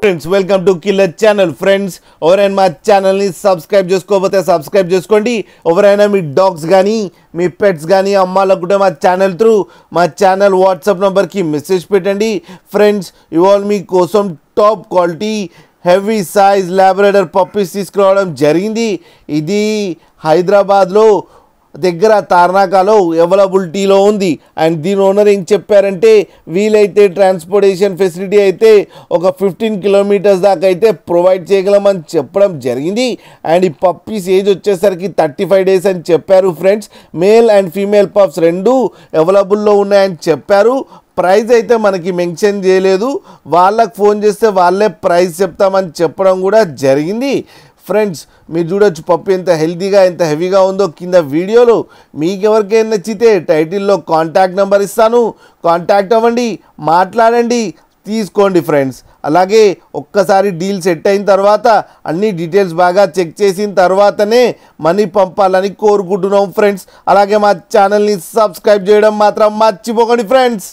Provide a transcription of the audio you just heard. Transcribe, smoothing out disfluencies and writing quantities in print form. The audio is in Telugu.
Friends welcome to killer channel. Friends ఎవరైనా మా ఛానల్ని సబ్స్క్రైబ్ చేసుకోకపోతే సబ్స్క్రైబ్ చేసుకోండి. ఎవరైనా మీ డాగ్స్ కానీ మీ పెట్స్ కానీ అమ్మాలనుకుంటే మా ఛానల్ త్రూ మా ఛానల్ వాట్సాప్ నెంబర్కి మెసేజ్ పెట్టండి. ఫ్రెండ్స్ ఇవాళ మీకోసం top quality heavy size labrador puppies తీసుకురావడం జరిగింది. ఇది హైదరాబాద్లో దగ్గర తార్నాకాలో అవైలబిలిటీలో ఉంది. అండ్ దీని ఓనర్ ఏం చెప్పారంటే వీలైతే ట్రాన్స్పోర్టేషన్ ఫెసిలిటీ అయితే ఒక 15 కిలోమీటర్స్ దాకా అయితే ప్రొవైడ్ చేయగలమని చెప్పడం జరిగింది. అండ్ ఈ పప్పీస్ ఏజ్ వచ్చేసరికి 35 డేస్ అని చెప్పారు. Friends male and female pups రెండు అవైలబుల్లో ఉన్నాయని చెప్పారు. ప్రైస్ అయితే మనకి మెన్షన్ చేయలేదు. వాళ్ళకి ఫోన్ చేస్తే వాళ్ళే ప్రైస్ చెప్తామని చెప్పడం కూడా జరిగింది. ఫ్రెండ్స్ మీరు చూడొచ్చు పప్పు ఎంత హెల్తీగా ఎంత హెవీగా ఉందో కింద వీడియోలో. మీకు ఎవరికైనా నచ్చితే టైటిల్లో కాంటాక్ట్ నెంబర్ ఇస్తాను, కాంటాక్ట్ అవ్వండి, మాట్లాడండి, తీసుకోండి. ఫ్రెండ్స్ అలాగే ఒక్కసారి డీల్ సెట్ అయిన తర్వాత అన్ని డీటెయిల్స్ బాగా చెక్ చేసిన తర్వాతనే మనీ పంపాలని కోరుకుంటున్నాం. ఫ్రెండ్స్ అలాగే మా ఛానల్ని సబ్స్క్రైబ్ చేయడం మాత్రం మర్చిపోకండి. ఫ్రెండ్స్